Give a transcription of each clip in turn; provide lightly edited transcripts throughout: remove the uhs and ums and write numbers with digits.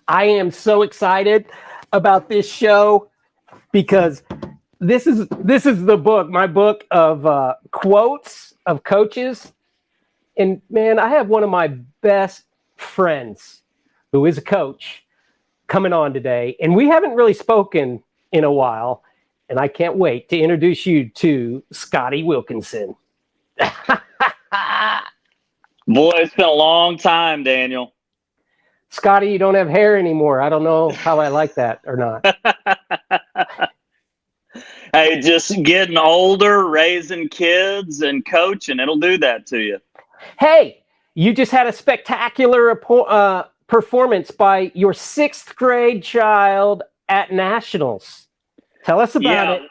I am so excited about this show because this is the book, my book of quotes of coaches. And man, I have one of my best friends who is a coach coming on today, and we haven't really spoken in a while. And I can't wait to introduce you to Scotty Wilkinson. Boy, it's been a long time, Daniel. Scotty, you don't have hair anymore. I don't know how I like that or not. Hey, just getting older, raising kids, and coaching, it'll do that to you. Hey, you just had a spectacular performance by your 6th grade child at Nationals. Tell us about it.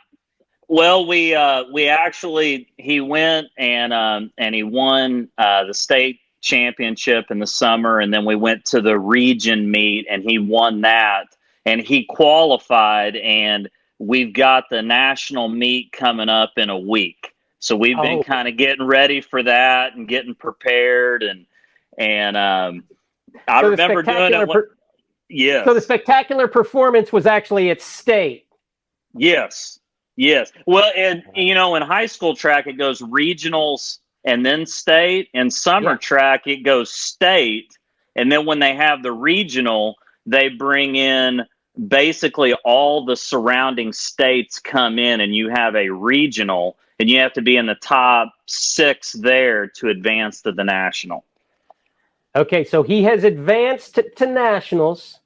Well, we actually, he went and he won the state championship in the summer, and then we went to the region meet and he won that, and he qualified, and we've got the national meet coming up in a week. So we've been kind of getting ready for that and getting prepared, and I remember doing it. Yes. So the spectacular performance was actually at state. Yes. Well, and in high school track, it goes regionals and then state. In summer track, it goes state. And then when they have the regional, they bring in basically all the surrounding states come in, and you have a regional, and you have to be in the top 6 there to advance to the national. Okay, so he has advanced to nationals.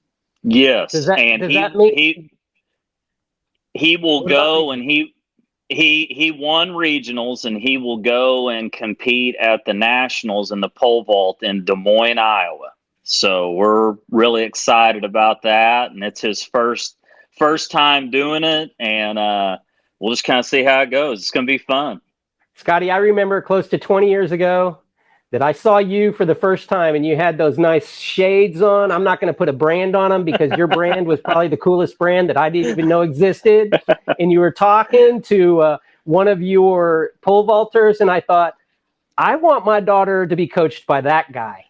Yes. Does that mean he will go, and he won regionals, and he will go and compete at the nationals in the pole vault in Des Moines, Iowa. So we're really excited about that, and it's his first time doing it, and we'll just kind of see how it goes. It's going to be fun. Scotty, I remember close to 20 years ago that I saw you for the first time, and you had those nice shades on. I'm not going to put a brand on them because your brand was probably the coolest brand that I didn't even know existed. And you were talking to one of your pole vaulters, and I thought, I want my daughter to be coached by that guy.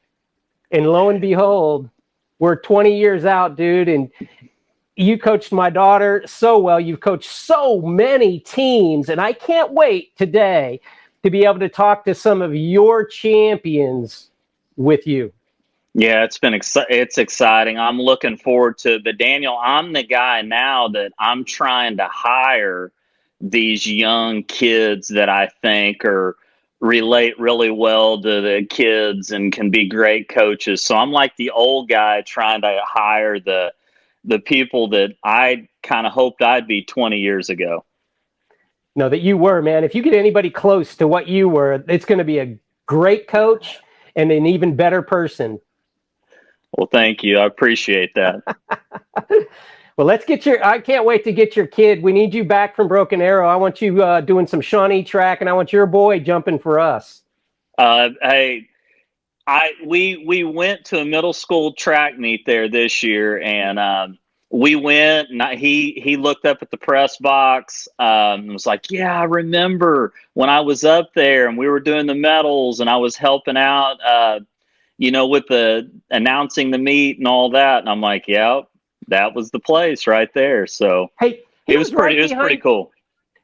And lo and behold, we're 20 years out, dude, and you coached my daughter so well. You've coached so many teams, and I can't wait today to be able to talk to some of your champions with you. Yeah, it's exciting. I'm looking forward to it. But Daniel, I'm the guy now that I'm trying to hire these young kids that I think relate really well to the kids and can be great coaches. So I'm like the old guy trying to hire the people that I kind of hoped I'd be 20 years ago. No, that you were, man. If you get anybody close to what you were, it's going to be a great coach and an even better person. Well, thank you. I appreciate that. Well, I can't wait to get your kid. We need you back from Broken Arrow. I want you doing some Shawnee track, and I want your boy jumping for us. Hey, we went to a middle school track meet there this year, and we went, and he looked up at the press box and was like, yeah, I remember when I was up there and we were doing the medals and I was helping out, with the announcing the meet and all that. And I'm like, yeah, that was the place right there. So hey, it was pretty cool.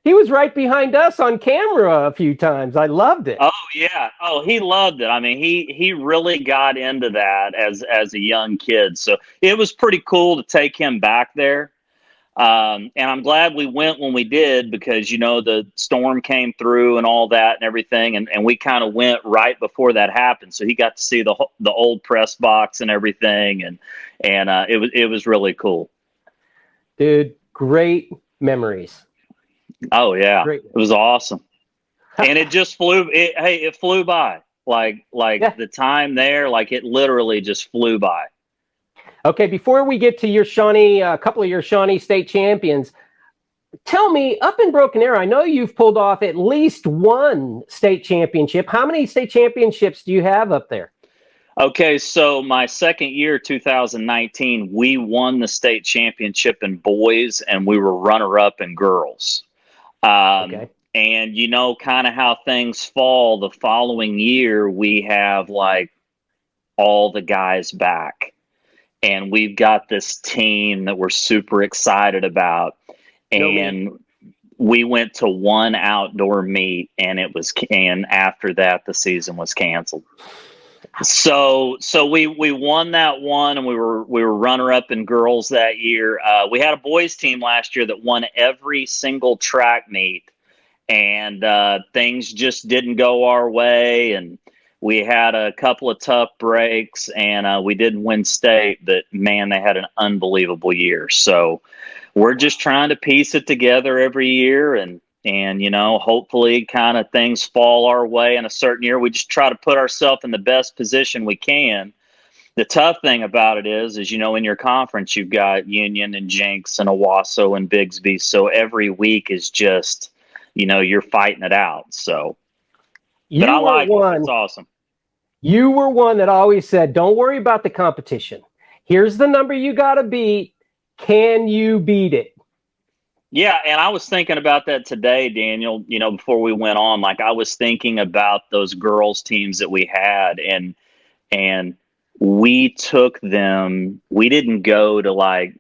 He was right behind us on camera a few times. I loved it. Oh yeah. Oh, he loved it. I mean, he really got into that as a young kid. So it was pretty cool to take him back there. And I'm glad we went when we did because, the storm came through and all that and everything. And we kind of went right before that happened. So he got to see the old press box and everything. And it was really cool. Dude, great memories. Oh yeah, great. It was awesome. And it just flew. It flew by the time there, it literally just flew by. Okay, before we get to your Shawnee, a couple of your Shawnee state champions, tell me, up in Broken Arrow, I know you've pulled off at least one state championship. How many state championships do you have up there? Okay, so my second year, 2019, we won the state championship in boys, and we were runner-up in girls. Okay. And kind of how things fall the following year, we have all the guys back. and we've got this team that we're super excited about. And we went to one outdoor meet, and after that, the season was canceled. So we won that one, and we were runner up in girls that year. We had a boys team last year that won every single track meet, and things just didn't go our way, and we had a couple of tough breaks, and we didn't win state, but man, they had an unbelievable year. So we're just trying to piece it together every year, and hopefully kind of things fall our way in a certain year. We just try to put ourselves in the best position we can. The tough thing about it is in your conference, you've got Union and Jenks and Owasso and Bigsby. So every week is just, you're fighting it out. So, but I like it. It's awesome. You were one that always said, don't worry about the competition. Here's the number you got to beat. Can you beat it? Yeah, and I was thinking about that today, Daniel, before we went on. Like, I was thinking about those girls teams that we had, and we took them. We didn't go to like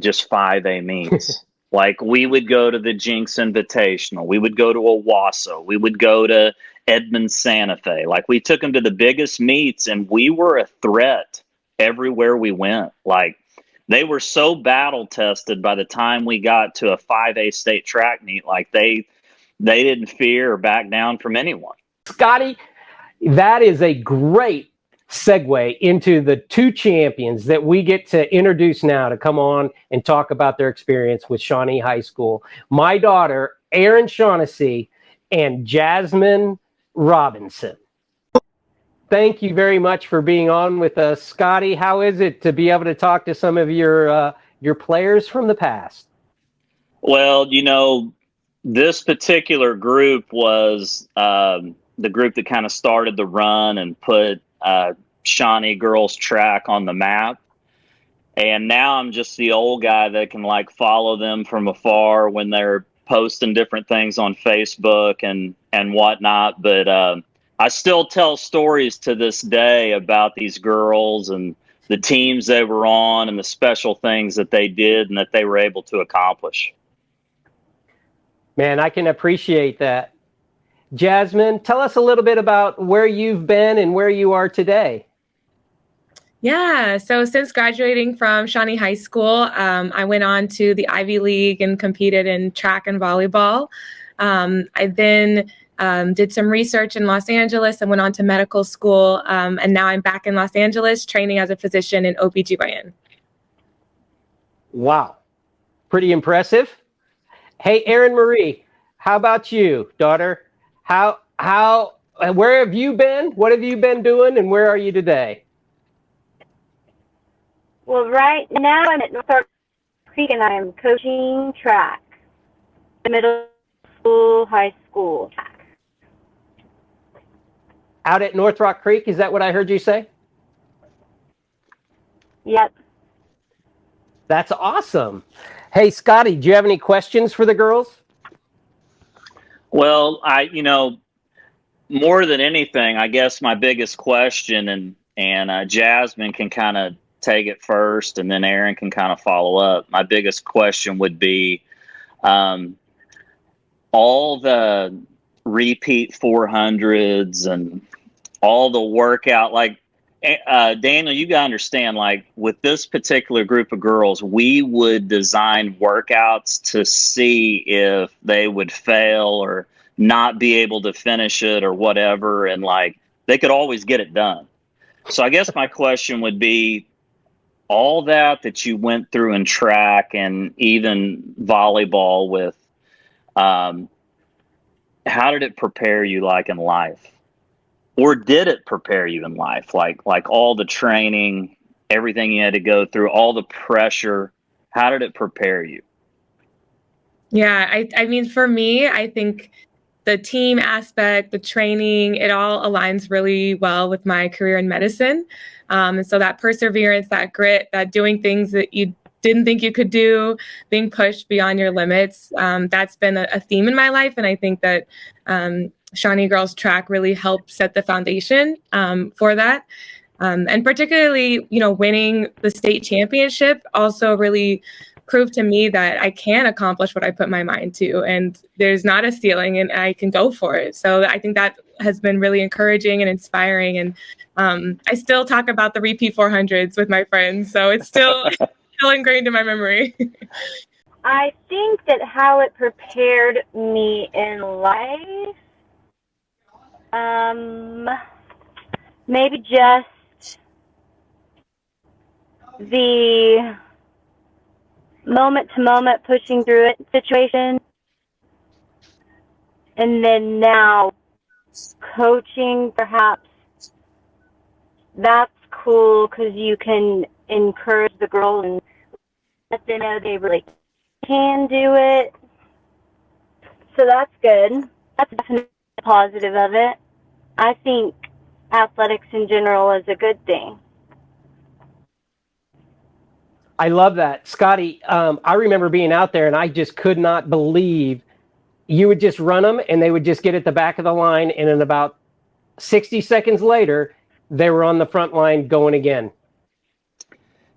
just 5A meets. Like, we would go to the Jinx Invitational. We would go to Owasso. We would go to Edmond Santa Fe. Like, we took them to the biggest meets, and we were a threat everywhere we went. Like, they were so battle tested by the time we got to a 5A state track meet. Like, they didn't fear or back down from anyone. Scotty, that is a great segue into the two champions that we get to introduce now to come on and talk about their experience with Shawnee High School. My daughter, Erinn Shaughnessy, and Jasmine Robinson. Thank you very much for being on with us. Scotty, how is it to be able to talk to some of your players from the past? Well, this particular group was the group that kind of started the run and put Shawnee girls track on the map. And now I'm just the old guy that can like follow them from afar when they're posting different things on Facebook and whatnot. But I still tell stories to this day about these girls and the teams they were on and the special things that they did and that they were able to accomplish. Man, I can appreciate that. Jasmine, tell us a little bit about where you've been and where you are today. Yeah, so since graduating from Shawnee High School, I went on to the Ivy League and competed in track and volleyball. I then did some research in Los Angeles and went on to medical school. And now I'm back in Los Angeles training as a physician in OBGYN. Wow. Pretty impressive. Hey, Erinn Marie, how about you, daughter? Where have you been? What have you been doing? And where are you today? Well, right now I'm at North Creek and I'm coaching track, middle school, high school track. Out at North Rock Creek, is that what I heard you say? Yep. That's awesome. Hey, Scotty, do you have any questions for the girls? Well, more than anything, I guess my biggest question, and Jasmine can kind of take it first, and then Erinn can kind of follow up. My biggest question would be all the repeat 400s and all the workout. Like, Daniel, you got to understand, like, with this particular group of girls, we would design workouts to see if they would fail or not be able to finish it or whatever. And like, they could always get it done. So I guess my question would be, all that you went through in track and even volleyball with, how did it prepare you like in life? Or did it prepare you in life? Like all the training, everything you had to go through, all the pressure, how did it prepare you? Yeah, I mean, for me, I think the team aspect, the training, it all aligns really well with my career in medicine. And so that perseverance, that grit, that doing things that you didn't think you could do, being pushed beyond your limits, that's been a theme in my life. And I think that Shawnee Girls Track really helped set the foundation for that. And particularly, winning the state championship also really proved to me that I can accomplish what I put my mind to, and there's not a ceiling and I can go for it. So I think that has been really encouraging and inspiring. And I still talk about the repeat 400s with my friends. So it's still ingrained in my memory. I think that how it prepared me in life, maybe just the moment to moment pushing through it situation. And then now coaching, perhaps that's cool because you can encourage the girls and let them know they really can do it. So that's good. That's definitely a positive of it. I think athletics in general is a good thing. I love that. Scotty, I remember being out there and I just could not believe you would just run them and they would just get at the back of the line. And in about 60 seconds later, they were on the front line going again.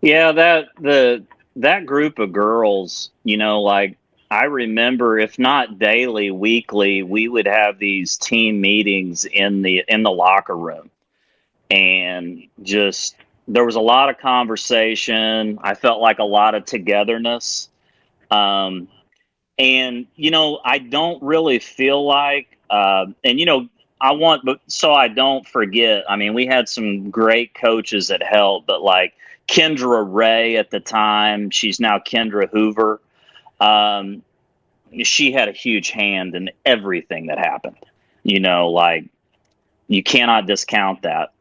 Yeah, that group of girls, like I remember, if not daily, weekly, we would have these team meetings in the locker room, and just there was a lot of conversation. I felt like a lot of togetherness, and I don't really feel like, but so I don't forget. I mean, we had some great coaches that helped, but like Kendra Ray at the time, she's now Kendra Hoover. She had a huge hand in everything that happened. Like you cannot discount that.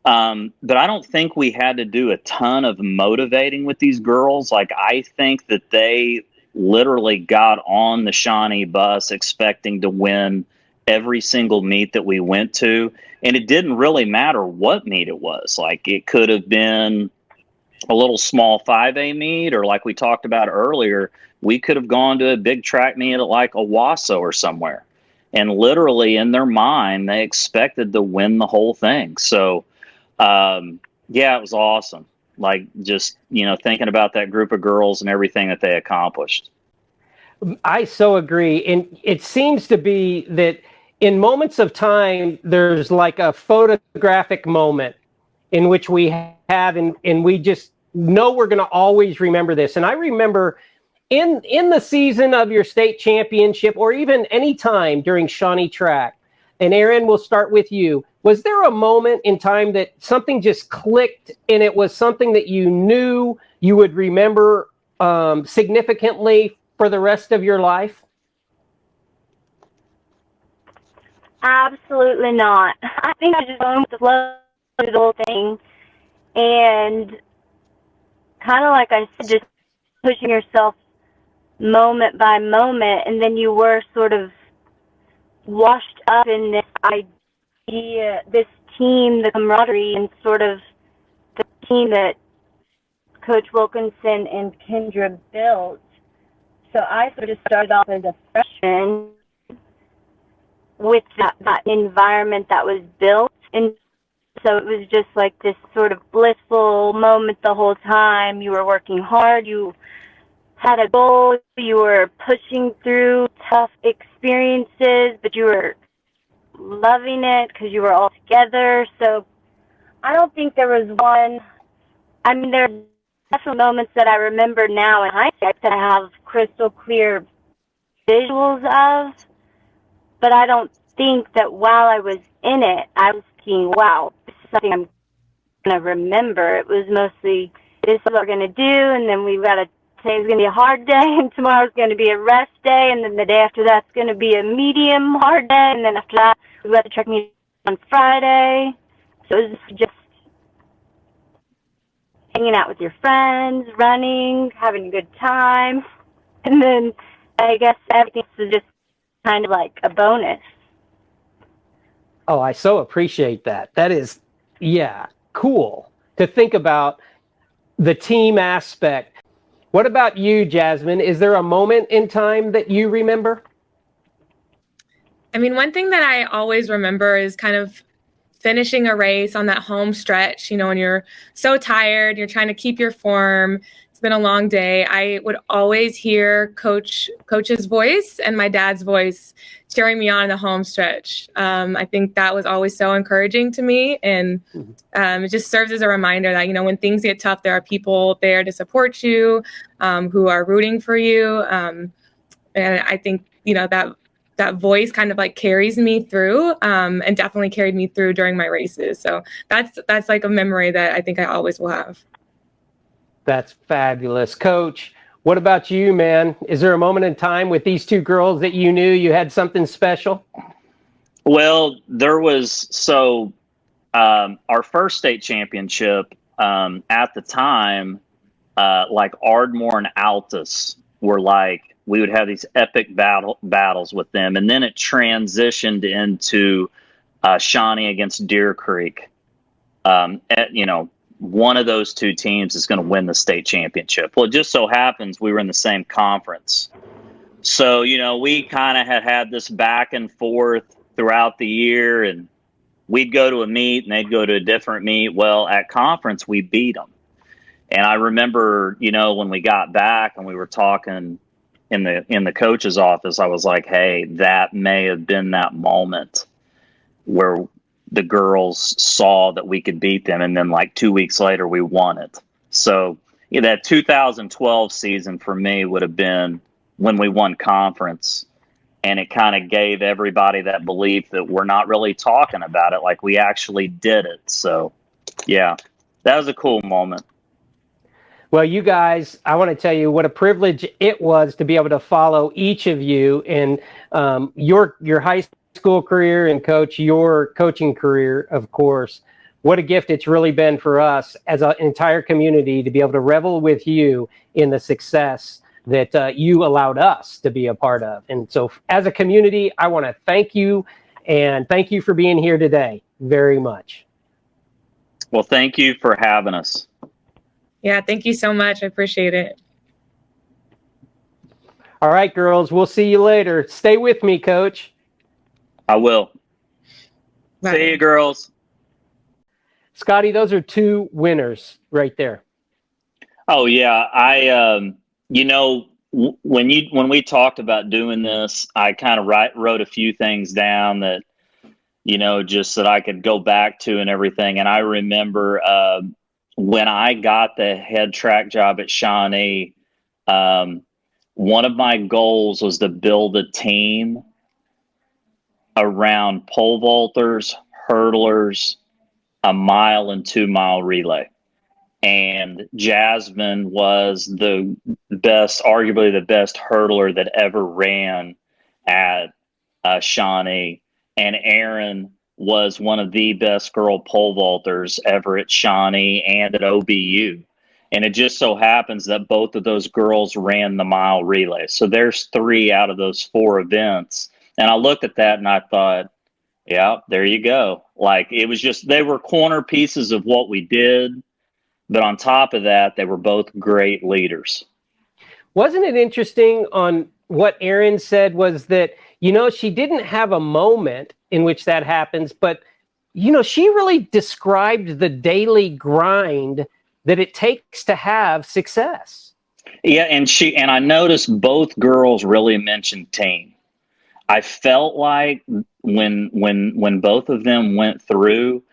But I don't think we had to do a ton of motivating with these girls. Like I think that they literally got on the Shawnee bus expecting to win every single meet that we went to. And it didn't really matter what meet it was. Like it could have been a little small 5A meet, or like we talked about earlier, we could have gone to a big track meet at like Owasso or somewhere. And literally in their mind, they expected to win the whole thing. So, yeah, it was awesome. Like just, thinking about that group of girls and everything that they accomplished. I so agree. And it seems to be that in moments of time, there's like a photographic moment in which we have, and we just know we're going to always remember this. And I remember in the season of your state championship, or even any time during Shawnee track, and Erinn, we'll start with you. Was there a moment in time that something just clicked and it was something that you knew you would remember significantly for the rest of your life? Absolutely not. I think I just went with the flow of the whole thing, and kind of like I said, just pushing yourself moment by moment, and then you were sort of washed up in this idea, this team, the camaraderie, and sort of the team that Coach Wilkinson and Kendra built. So I sort of started off as a freshman with that environment that was built, and so it was just like this sort of blissful moment the whole time. You were working hard, you had a goal, you were pushing through tough experiences, but you were loving it because you were all together. So I don't think there was one. I mean, there's definitely moments that I remember now in hindsight that I have crystal clear visuals of, but I don't think that while I was in it, I was thinking, wow, this is something I'm going to remember. It was mostly, this is what we're going to do, and then we've got to, today's going to be a hard day, and tomorrow's going to be a rest day, and then the day after that's going to be a medium hard day, and then after that, we've got the track meet on Friday. So it was just hanging out with your friends, running, having a good time, and then I guess everything was just kind of like a bonus. Oh, I so appreciate that. That is, yeah, cool to think about the team aspect. What about you, Jasmine? Is there a moment in time that you remember? I mean, one thing that I always remember is kind of finishing a race on that home stretch, when you're so tired, you're trying to keep your form. It's been a long day. I would always hear coach's voice and my dad's voice cheering me on in the home stretch. I think that was always so encouraging to me. And it just serves as a reminder that, when things get tough, there are people there to support you, who are rooting for you. And I think, that voice kind of like carries me through, and definitely carried me through during my races. So that's like a memory that I think I always will have. That's fabulous. Coach, what about you, man? Is there a moment in time with these two girls that you knew you had something special? Well, there was, our first state championship, at the time, like Ardmore and Altus were like, we would have these epic battles with them. And then it transitioned into Shawnee against Deer Creek. One of those two teams is going to win the state championship. Well, it just so happens we were in the same conference. So, we kind of had this back and forth throughout the year, and we'd go to a meet and they'd go to a different meet. Well, at conference, we beat them. And I remember, when we got back and we were talking in the coach's office, I was like, hey, that may have been that moment where the girls saw that we could beat them. And then like 2 weeks later, we won it. So that 2012 season for me would have been when we won conference. And it kind of gave everybody that belief that we're not really talking about it, like we actually did it. So, yeah, that was a cool moment. Well, you guys, I want to tell you what a privilege it was to be able to follow each of you in your high school career, and Coach, your coaching career, of course. What a gift it's really been for us as an entire community to be able to revel with you in the success that you allowed us to be a part of. And so as a community, I want to thank you, and thank you for being here today very much. Well, thank you for having us. Yeah, thank you so much. I appreciate it. All right, girls, we'll see you later. Stay with me, Coach. I will. Bye. See you, girls. Scotty, those are two winners right there. Oh, yeah. When we talked about doing this, I kind of wrote a few things down that, just that I could go back to and everything. And I remember when I got the head track job at Shawnee, one of my goals was to build a team around pole vaulters, hurdlers, a mile and 2 mile relay. And Jasmine was the best, arguably the best hurdler that ever ran at Shawnee. And Erinn was one of the best girl pole vaulters ever at Shawnee and at OBU. And it just so happens that both of those girls ran the mile relay. So there's 3 out of those 4 events. And I looked at that and I thought, yeah, there you go. Like, it was just, they were corner pieces of what we did. But on top of that, they were both great leaders. Wasn't it interesting on what Erinn said was that, she didn't have a moment in which that happens, but, she really described the daily grind that it takes to have success. Yeah, and I noticed both girls really mentioned team. I felt like when both of them went through,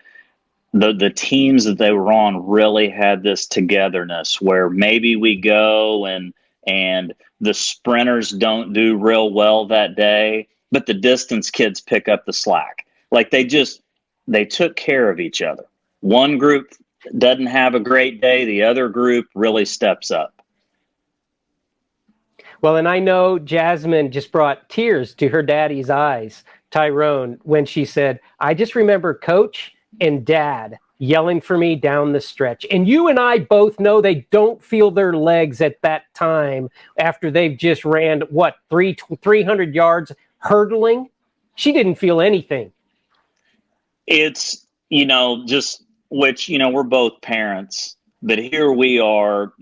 the teams that they were on really had this togetherness where maybe we go and the sprinters don't do real well that day, but the distance kids pick up the slack. Like they took care of each other. One group doesn't have a great day. The other group really steps up. Well, and I know Jasmine just brought tears to her daddy's eyes, Tyrone, when she said, I just remember Coach and Dad yelling for me down the stretch. And you and I both know they don't feel their legs at that time after they've just ran, 300 yards hurdling? She didn't feel anything. It's, just which, we're both parents, but here we are,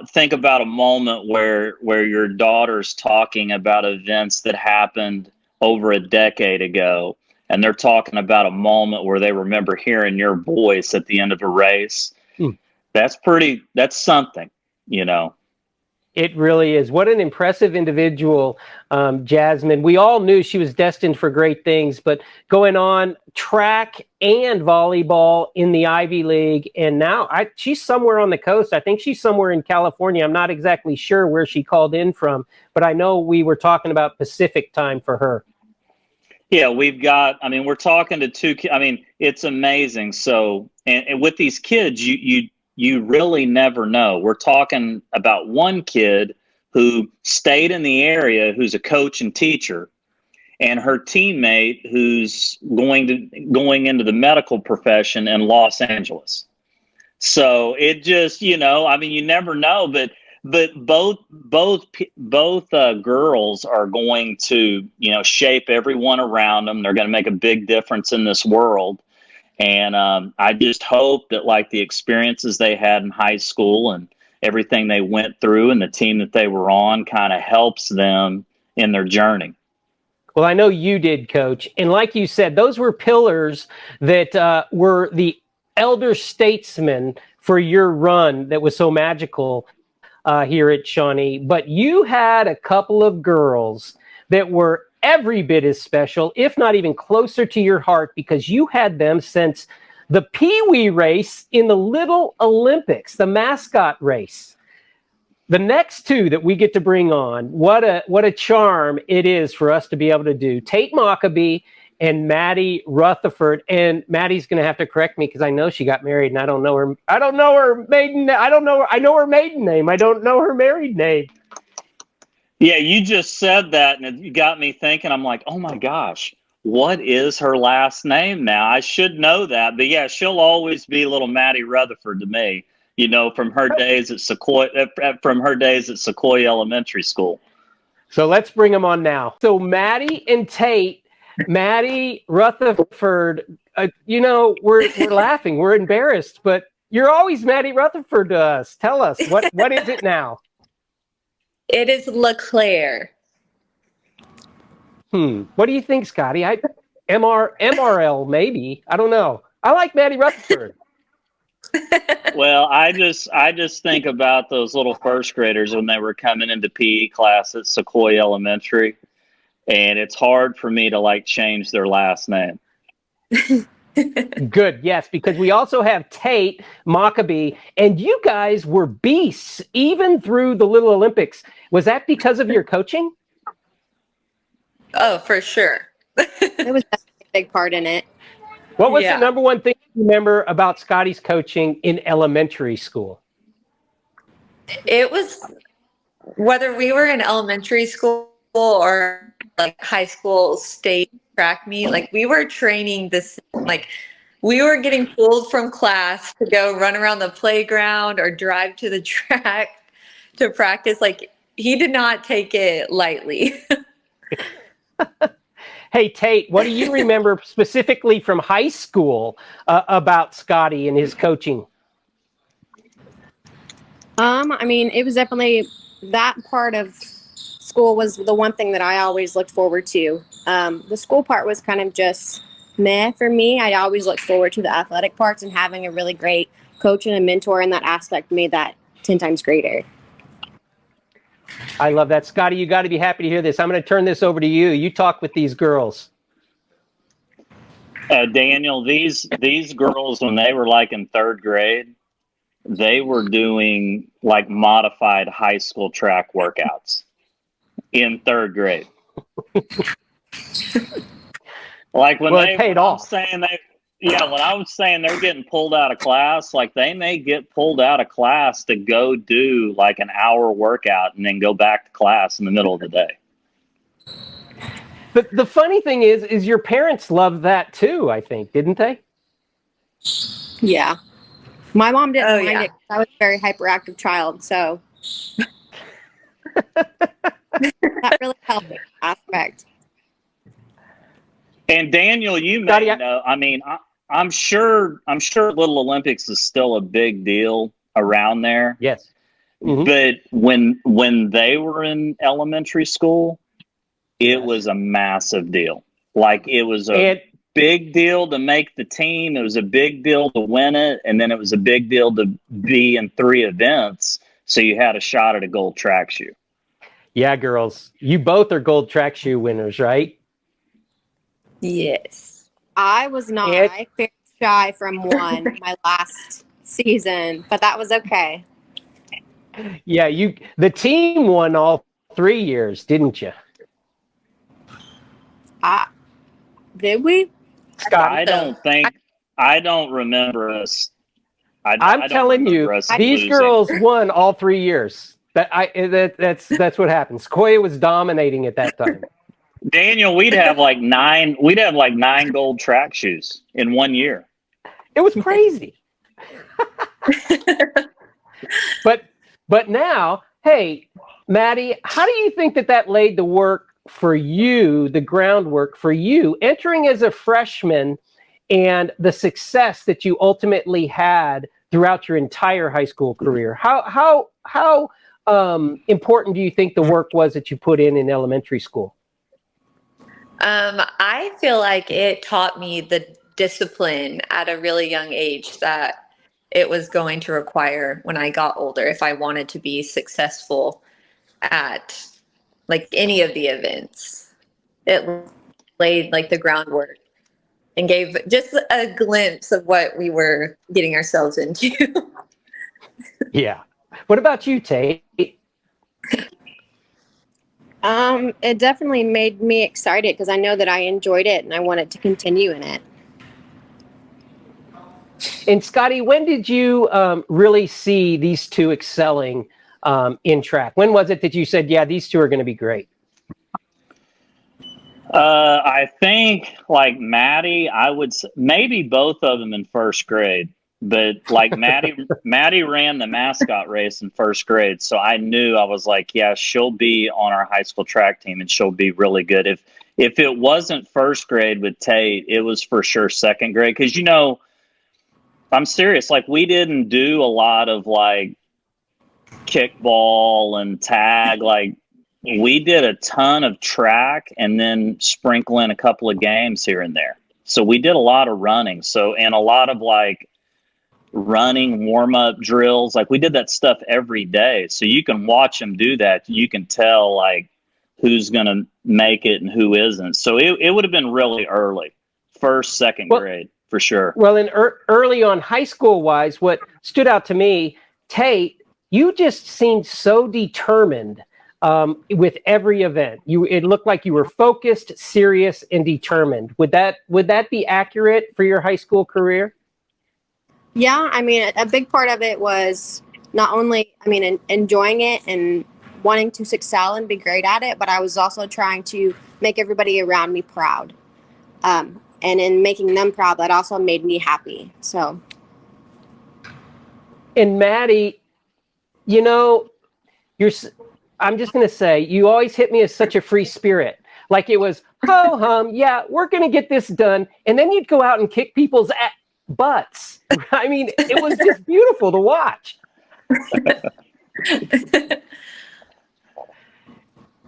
think about a moment where your daughter's talking about events that happened over a decade ago. and they're talking about a moment where they remember hearing your voice at the end of a race. That's something, you know. It really is. What an impressive individual, Jasmine. We all knew she was destined for great things, but going on track and volleyball in the Ivy League, and now she's somewhere on the coast. I think she's somewhere in California. I'm not exactly sure where she called in from, but I know we were talking about Pacific time for her. Yeah, we're talking to two kids. I mean, it's amazing. So, and with these kids, you really never know. We're talking about one kid who stayed in the area, who's a coach and teacher, and her teammate who's going into the medical profession in Los Angeles. So it just, you know, I mean, you never know, but both girls are going to, you know, shape everyone around them. They're going to make a big difference in this world. And I just hope that, like, the experiences they had in high school and everything they went through and the team that they were on kind of helps them in their journey. Well, I know you did, Coach. And like you said, those were pillars that were the elder statesmen for your run that was so magical here at Shawnee. But you had a couple of girls that were every bit as special, if not even closer to your heart, because you had them since the Pee Wee race in the Little Olympics, the mascot race. The next two that we get to bring on, what a charm it is for us to be able to do. Tate Mocabee and Maddie Rutherford. And Maddie's going to have to correct me because I know she got married and I don't know her maiden name. I know her maiden name. I don't know her married name. Yeah, you just said that and it got me thinking. I'm like, oh my gosh, what is her last name now? I should know that. But yeah, she'll always be little Maddie Rutherford to me, you know, from her days at Sequoia Elementary School. So let's bring them on now. So Maddie and Tate, Maddie Rutherford, you know, we're laughing, we're embarrassed, but you're always Maddie Rutherford to us. Tell us, what is it now? It is LeClaire. What do you think, Scotty? MRL maybe. I don't know. I like Maddie Rutherford. Well, I just think about those little first graders when they were coming into PE class at Sequoia Elementary, and it's hard for me to like change their last name. Good, yes, because we also have Tate Mocabee, and you guys were beasts even through the Little Olympics. Was that because of your coaching? Oh, for sure. It was a big part in it. What was the number one thing you remember about Scotty's coaching in elementary school? It was, whether we were in elementary school or like high school state track meet, like we were training this, like we were getting pulled from class to go run around the playground or drive to the track to practice. Like he did not take it lightly. Hey, Tate, what do you remember specifically from high school about Scotty and his coaching? I mean, it was definitely that part of school was the one thing that I always looked forward to. The school part was kind of just meh for me. I always looked forward to the athletic parts, and having a really great coach and a mentor in that aspect made that 10 times greater. I love that. Scotty, you got to be happy to hear this. I'm going to turn this over to you. You talk with these girls. Daniel, these girls, when they were like in third grade, they were doing like modified high school track workouts in third grade. Like when it paid off. When I was saying they're getting pulled out of class, like they may get pulled out of class to go do like an hour workout and then go back to class in the middle of the day. But the funny thing is your parents loved that too, I think, didn't they? Yeah. My mom didn't mind it. I was a very hyperactive child, so that really helped the aspect. And Daniel, you may know, I mean, I'm sure Little Olympics is still a big deal around there. Yes. Mm-hmm. But when they were in elementary school, it was a massive deal. Like it was big deal to make the team. It was a big deal to win it. And then it was a big deal to be in 3 events. So you had a shot at a gold track shoe. Yeah, girls, you both are gold track shoe winners, right? Yes. I was not. And- I fared shy from one my last season, but that was okay. Yeah, the team won all 3 years, didn't you? Did we? Scott, I don't remember us. I'm telling you, these girls won all 3 years. That's what happened. Sequoia was dominating at that time. Daniel, we'd have like 9 gold track shoes in 1 year. It was crazy. But now, hey, Maddie, how do you think that laid the work for you, the groundwork for you entering as a freshman and the success that you ultimately had throughout your entire high school career? How important do you think the work was that you put in elementary school? I feel like it taught me the discipline at a really young age that it was going to require when I got older if I wanted to be successful at like any of the events. It laid like the groundwork and gave just a glimpse of what we were getting ourselves into. Yeah. What about you, Tate? It definitely made me excited because I know that I enjoyed it and I wanted to continue in it. And Scotty, when did you really see these two excelling in track? When was it that you said, yeah, these two are going to be great? I think like Maddie, I would maybe both of them in first grade, but like Maddie ran the mascot race in first grade. So I knew, I was like, yeah, she'll be on our high school track team and she'll be really good. If it wasn't first grade with Tate, it was for sure second grade. Cause I'm serious. Like we didn't do a lot of like kickball and tag. Like we did a ton of track and then sprinkle in a couple of games here and there. So we did a lot of running. So, and a lot of like running warm-up drills. Like we did that stuff every day. So you can watch them do that. You can tell like who's going to make it and who isn't. So it would have been really early, first, second grade for sure. Well, in early on high school wise, what stood out to me, Tate, you just seemed so determined with every event. It looked like you were focused, serious, and determined. Would that be accurate for your high school career? Yeah, I mean, a big part of it was not only, enjoying it and wanting to excel and be great at it, but I was also trying to make everybody around me proud. And in making them proud, that also made me happy. So. And Maddie, I'm just going to say, you always hit me as such a free spirit. Like it was, ho hum, yeah, we're going to get this done. And then you'd go out and kick people's butts. I mean, it was just beautiful to watch.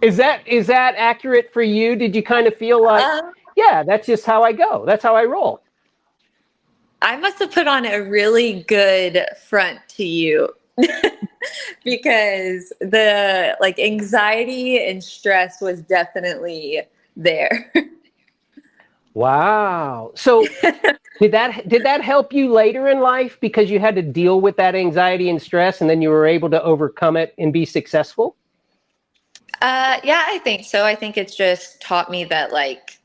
Is that accurate for you? Did you kind of feel like, yeah, that's just how I go. That's how I roll. I must have put on a really good front to you because the like anxiety and stress was definitely there. Wow. So did that help you later in life because you had to deal with that anxiety and stress and then you were able to overcome it and be successful? Yeah, I think so. I think it's just taught me that like,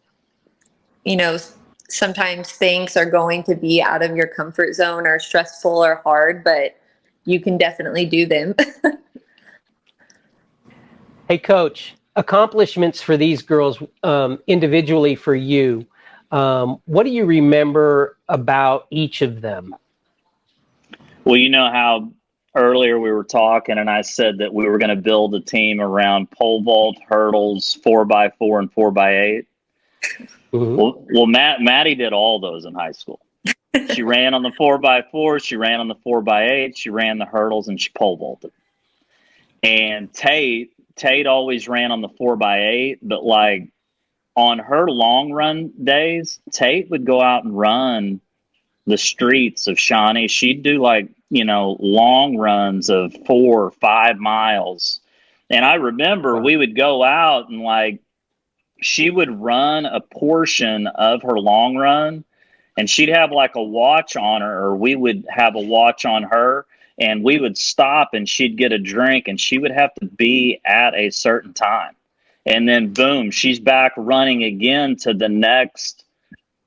sometimes things are going to be out of your comfort zone or stressful or hard, but you can definitely do them. Hey, Coach, accomplishments for these girls individually for you. What do you remember about each of them? Well, you know how earlier we were talking and I said that we were going to build a team around pole vault, hurdles, 4x4 and 4x8. Mm-hmm. Well, Maddie did all those in high school. She ran on the 4x4, she ran on the 4x8, she ran the hurdles, and she pole vaulted. And Tate always ran on the 4x8, but like on her long run days, Tate would go out and run the streets of Shawnee. She'd do like, long runs of 4 or 5 miles. And I remember we would go out and like, she would run a portion of her long run and she'd have like a watch on her, or we would have a watch on her, and we would stop and she'd get a drink and she would have to be at a certain time. And then boom, she's back running again to the next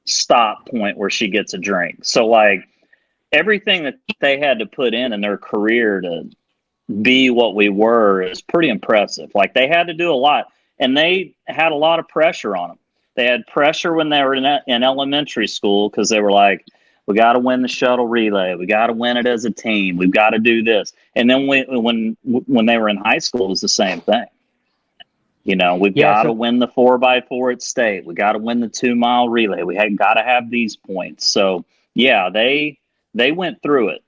stop point where she gets a drink. So like everything that they had to put in their career to be what we were is pretty impressive. Like they had to do a lot, and they had a lot of pressure on them. They had pressure when they were in elementary school because they were like, we got to win the shuttle relay. We got to win it as a team. We've got to do this. And then when they were in high school, it was the same thing. We've got to win the 4x4 at state. We got to win the 2-mile relay. We had got to have these points. So yeah, they went through it.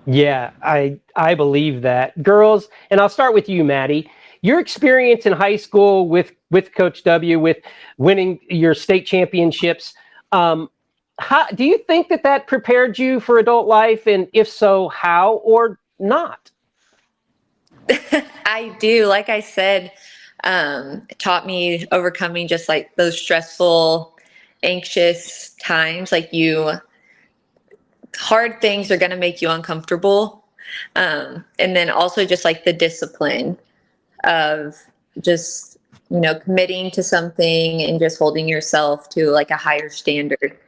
Yeah, I believe that. Girls, and I'll start with you, Maddie. Your experience in high school with Coach W, with winning your state championships, how do you think that prepared you for adult life? And if so, how or not? I do. Like I said, it taught me overcoming just like those stressful, anxious times. Like hard things are going to make you uncomfortable. And then also just like the discipline of just, committing to something and just holding yourself to like a higher standard.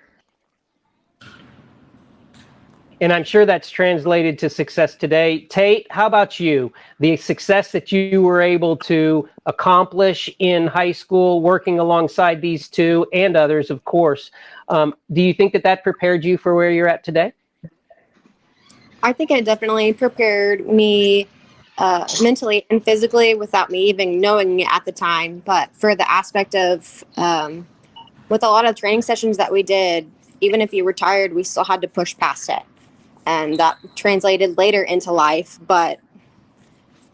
And I'm sure that's translated to success today. Tate, how about you? The success that you were able to accomplish in high school, working alongside these two and others, of course. Do you think that prepared you for where you're at today? I think it definitely prepared me mentally and physically without me even knowing it at the time. But for the aspect of with a lot of training sessions that we did, even if you were tired, we still had to push past it. And that translated later into life. But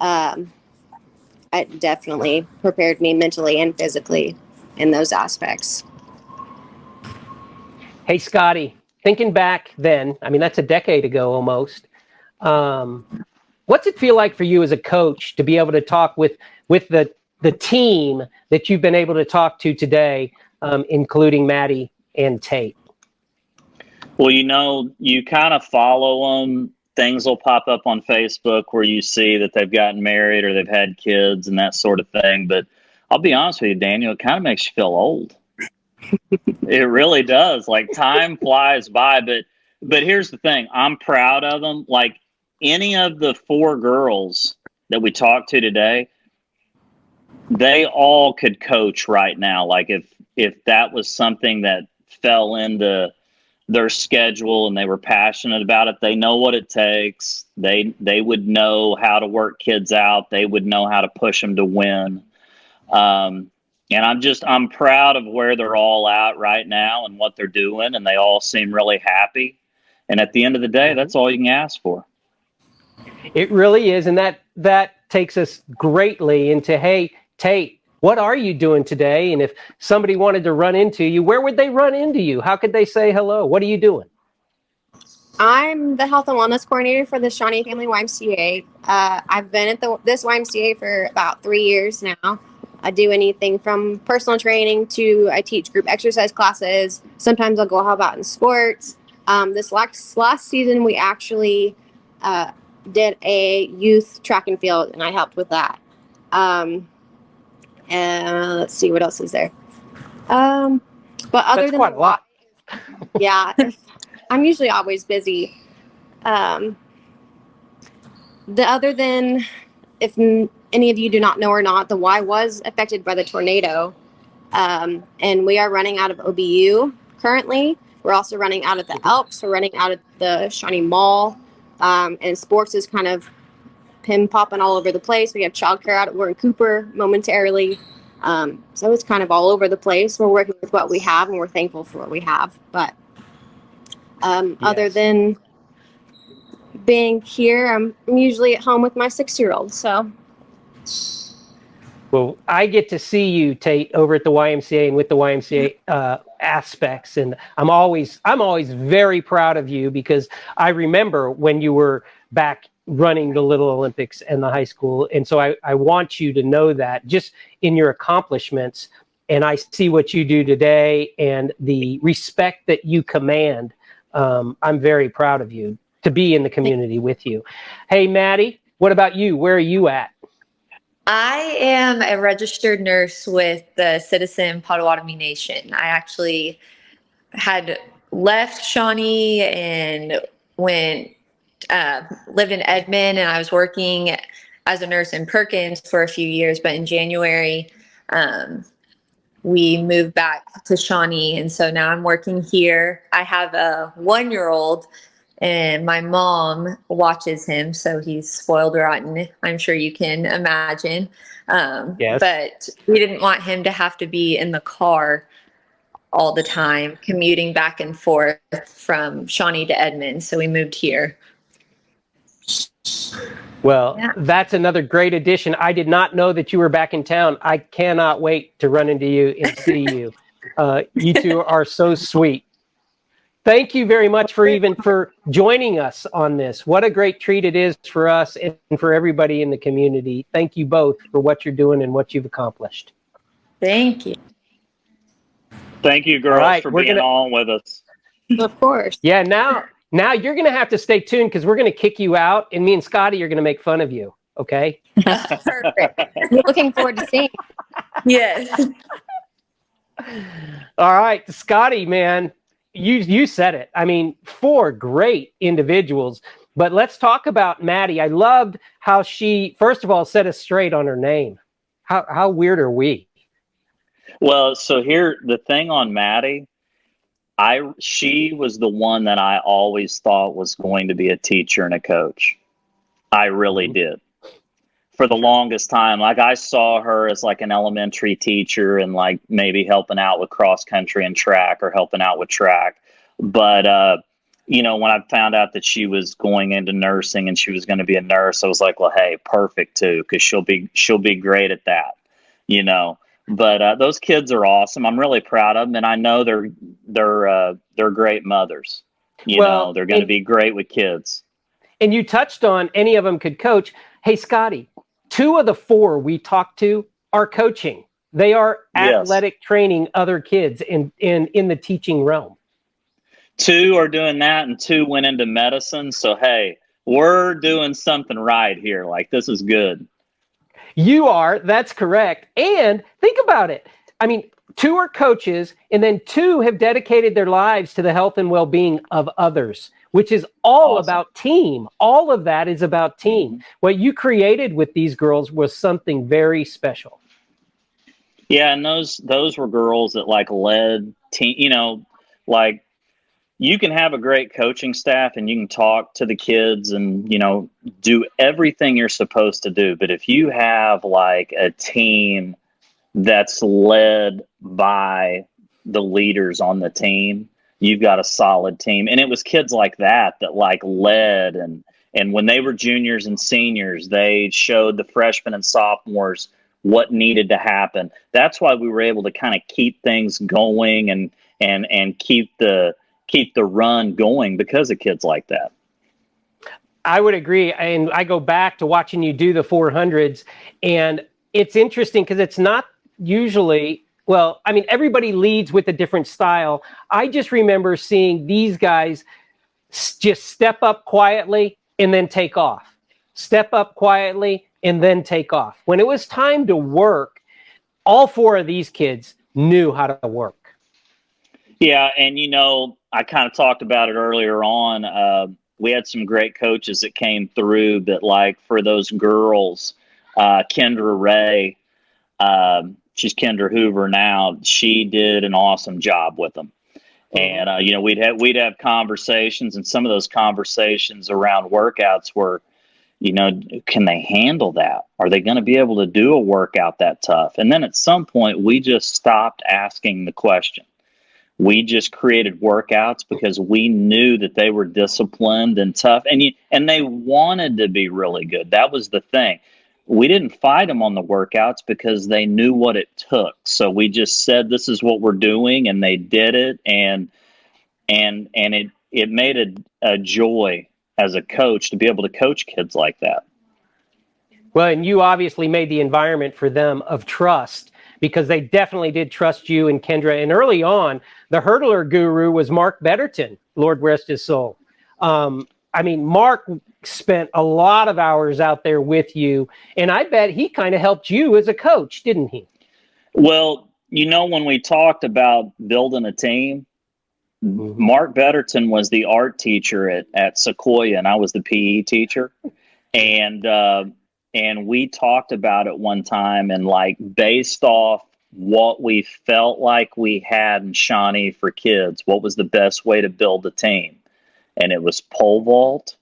it definitely prepared me mentally and physically in those aspects. Hey, Scotty, thinking back then, I mean, that's a decade ago almost. What's it feel like for you as a coach to be able to talk with the team that you've been able to talk to today, including Maddie and Tate? Well, you kind of follow them. Things will pop up on Facebook where you see that they've gotten married or they've had kids and that sort of thing. But I'll be honest with you, Daniel, it kind of makes you feel old. It really does. Like time flies by. But here's the thing. I'm proud of them. Like any of the 4 girls that we talked to today, they all could coach right now. Like if that was something that fell into their schedule and they were passionate about it, they know what it takes. They would know how to work kids out. They would know how to push them to win. And I'm proud of where they're all at right now and what they're doing. And they all seem really happy. And at the end of the day, that's all you can ask for. It really is. And that takes us greatly into, hey, Tate, what are you doing today? And if somebody wanted to run into you, where would they run into you? How could they say hello? What are you doing? I'm the health and wellness coordinator for the Shawnee Family YMCA. I've been at this YMCA for about 3 years now. I do anything from personal training to I teach group exercise classes. Sometimes I'll go help out in sports. This last season, we actually did a youth track and field, and I helped with that. And let's see what else is there. But other That's than quite a lot. Yeah, I'm usually always busy. Other than if any of you do not know or not, the Y was affected by the tornado, and we are running out of OBU currently. We're also running out of the Elks. We're running out of the Shawnee Mall, and sports is kind of popping all over the place. We have childcare out at Warren Cooper momentarily. So it's kind of all over the place. We're working with what we have and we're thankful for what we have. But other than being here, I'm usually at home with my 6-year-old. So Well, I get to see you, Tate, over at the YMCA and with the YMCA aspects, and I'm always very proud of you, because I remember when you were back running the Little Olympics and the high school, and so I want you to know that just in your accomplishments, and I see what you do today and the respect that you command. I'm very proud of you to be in the community with you. Hey, Maddie, what about you? Where are you at? I am a registered nurse with the Citizen Potawatomi Nation. I actually had left Shawnee and lived in Edmond, and I was working as a nurse in Perkins for a few years. But in January, we moved back to Shawnee, and so now I'm working here. I have a 1-year-old, and my mom watches him, so he's spoiled rotten. I'm sure you can imagine. Yes. But we didn't want him to have to be in the car all the time, commuting back and forth from Shawnee to Edmond, so we moved here. Well, Yeah. That's another great addition. I did not know that you were back in town. I cannot wait to run into you and see you. You two are so sweet. Thank you very much for joining us on this. What a great treat it is for us and for everybody in the community. Thank you both for what you're doing and what you've accomplished. Thank you. Thank you, girls, right, for we're being gonna- on with us. Of course. Yeah, now you're going to have to stay tuned, because we're going to kick you out, and me and Scotty are going to make fun of you. Okay. Perfect. We're looking forward to seeing. Yes. All right, Scotty, man, you said it. I mean, 4 great individuals, but let's talk about Maddie. I loved how she, first of all, set us straight on her name. How weird are we? Well, so here, the thing on Maddie, she was the one that I always thought was going to be a teacher and a coach. I really did. For the longest time, like I saw her as like an elementary teacher and like maybe helping out with cross country and track, or helping out with track. But, when I found out that she was going into nursing and she was going to be a nurse, I was like, well, hey, perfect too, because she'll be great at that, But those kids are awesome. I'm really proud of them, and I know they're great mothers. They're going to be great with kids. And you touched on any of them could coach. Hey, Scotty, 2 of the 4 we talked to are coaching. They are athletic training other kids in the teaching realm. 2 are doing that, and 2 went into medicine. So, hey, we're doing something right here. Like, this is good. You are. That's correct. And think about it. I mean, 2 are coaches, and then 2 have dedicated their lives to the health and well-being of others, which is all about team. All of that is about team. What you created with these girls was something very special. Yeah, and those were girls that like led team. Like, you can have a great coaching staff and you can talk to the kids and, do everything you're supposed to do. But if you have like a team that's led by the leaders on the team, you've got a solid team. And it was kids like that like led, and when they were juniors and seniors, they showed the freshmen and sophomores what needed to happen. That's why we were able to kind of keep things going and keep the run going, because of kids like that. I would agree. And I go back to watching you do the 400s, and it's interesting because it's not usually, well, I mean, everybody leads with a different style. I just remember seeing these guys just step up quietly and then take off. Step up quietly and then take off. When it was time to work, all 4 of these kids knew how to work. Yeah, and I kind of talked about it earlier on. We had some great coaches that came through, but like for those girls, Kendra Ray, she's Kendra Hoover now. She did an awesome job with them, and we'd have conversations, and some of those conversations around workouts were, can they handle that? Are they going to be able to do a workout that tough? And then at some point, we just stopped asking the question. We just created workouts because we knew that they were disciplined and tough, and they wanted to be really good. That was the thing. we didn't fight them on the workouts because they knew what it took. So we just said, this is what we're doing, and they did it. And it made a joy as a coach to be able to coach kids like that. Well, and you obviously made the environment for them of trust, because they definitely did trust you and Kendra. And early on, the hurdler guru was Mark Betterton, Lord rest his soul. I mean, Mark spent a lot of hours out there with you, and I bet he kind of helped you as a coach, didn't he? Well, when we talked about building a team, Mark Betterton was the art teacher at Sequoia, and I was the PE teacher. And we talked about it one time, and like based off what we felt like we had in Shawnee for kids, what was the best way to build a team? And it was pole vault,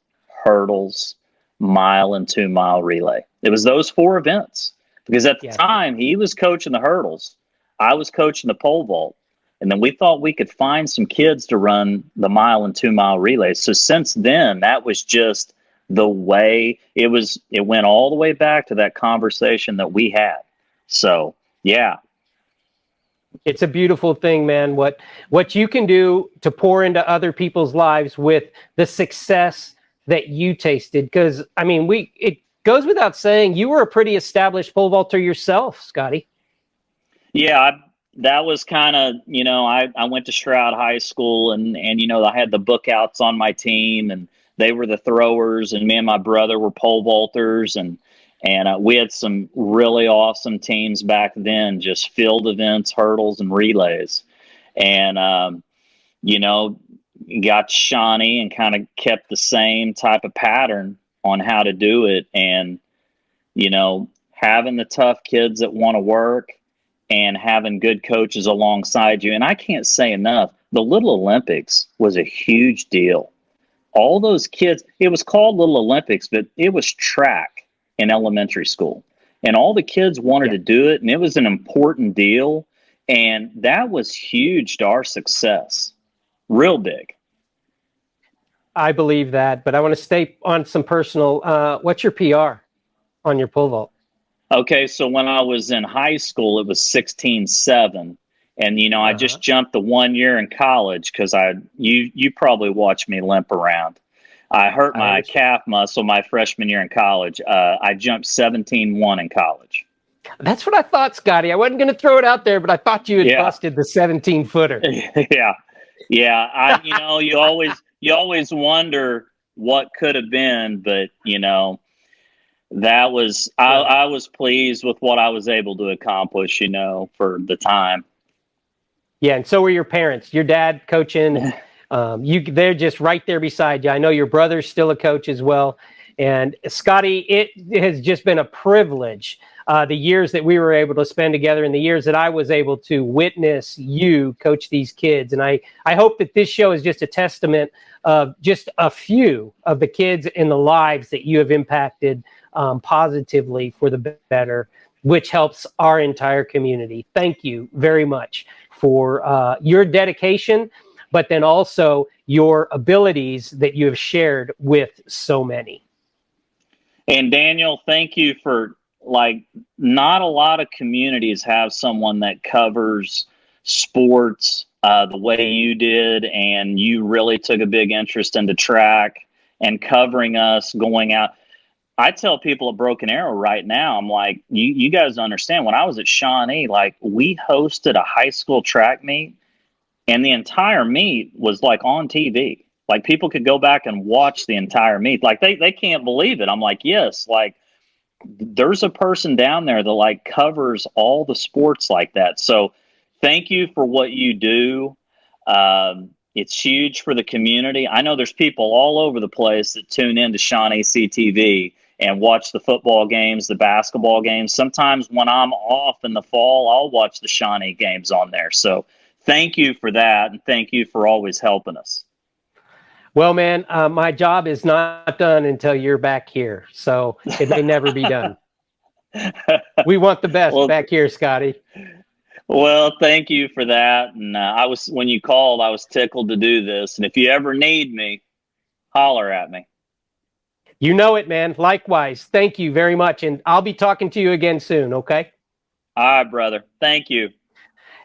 hurdles, mile and 2 mile relay. It was those 4 events, because at the time he was coaching the hurdles, I was coaching the pole vault. And then we thought we could find some kids to run the mile and 2 mile relays. So since then, that was just the way it was. It went all the way back to that conversation that we had. So, yeah. It's a beautiful thing, man. What you can do to pour into other people's lives with the success that you tasted. Because, I mean, it goes without saying, you were a pretty established pole vaulter yourself, Scotty. Yeah, that was kind of, I went to Stroud High School, and I had the bookouts on my team, and they were the throwers, and me and my brother were pole vaulters, and we had some really awesome teams back then, just field events, hurdles, and relays. And, got to Shawnee and kind of kept the same type of pattern on how to do it. And, having the tough kids that want to work and having good coaches alongside you. And I can't say enough, the Little Olympics was a huge deal. All those kids, it was called Little Olympics, but it was track in elementary school. And all the kids wanted to do it, and it was an important deal. And that was huge to our success. Real big. I believe that, but I want to stay on some personal. What's your PR on your pole vault? Okay, so when I was in high school, it was 16.7. And, I just jumped the 1 year in college because you probably watched me limp around. I hurt my calf muscle my freshman year in college. I jumped 17.1 in college. That's what I thought, Scotty. I wasn't going to throw it out there, but I thought you had busted the 17-footer. Yeah. You always wonder what could have been, but that was I was pleased with what I was able to accomplish, for the time. Yeah, and so were your parents. Your dad coaching. They're just right there beside you. I know your brother's still a coach as well. And Scotty, it has just been a privilege, the years that we were able to spend together and the years that I was able to witness you coach these kids. And I hope that this show is just a testament of just a few of the kids and the lives that you have impacted positively for the better, which helps our entire community. Thank you very much for your dedication, but then also your abilities that you have shared with so many. And Daniel, thank you for, not a lot of communities have someone that covers sports the way you did, and you really took a big interest into track and covering us going out. I tell people at Broken Arrow right now, I'm like, you guys understand, when I was at Shawnee, we hosted a high school track meet, and the entire meet was on TV. People could go back and watch the entire meet. They can't believe it. I'm like, yes, there's a person down there that covers all the sports like that. So thank you for what you do. It's huge for the community. I know there's people all over the place that tune into Shawnee CTV and watch the football games, the basketball games. Sometimes when I'm off in the fall, I'll watch the Shawnee games on there. So thank you for that, and thank you for always helping us. Well, man, my job is not done until you're back here, so it may never be done. We want the best back here, Scotty. Well, thank you for that. And when you called, I was tickled to do this. And if you ever need me, holler at me. You know it, man. Likewise. Thank you very much. And I'll be talking to you again soon, okay? All right, brother. Thank you.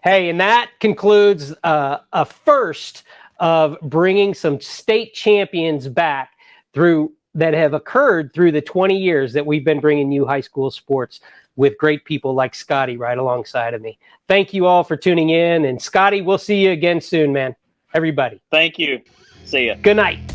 Hey, and that concludes a first of bringing some state champions back that have occurred through the 20 years that we've been bringing you high school sports with great people like Scotty right alongside of me. Thank you all for tuning in. And Scotty, we'll see you again soon, man. Everybody. Thank you. See ya. Good night.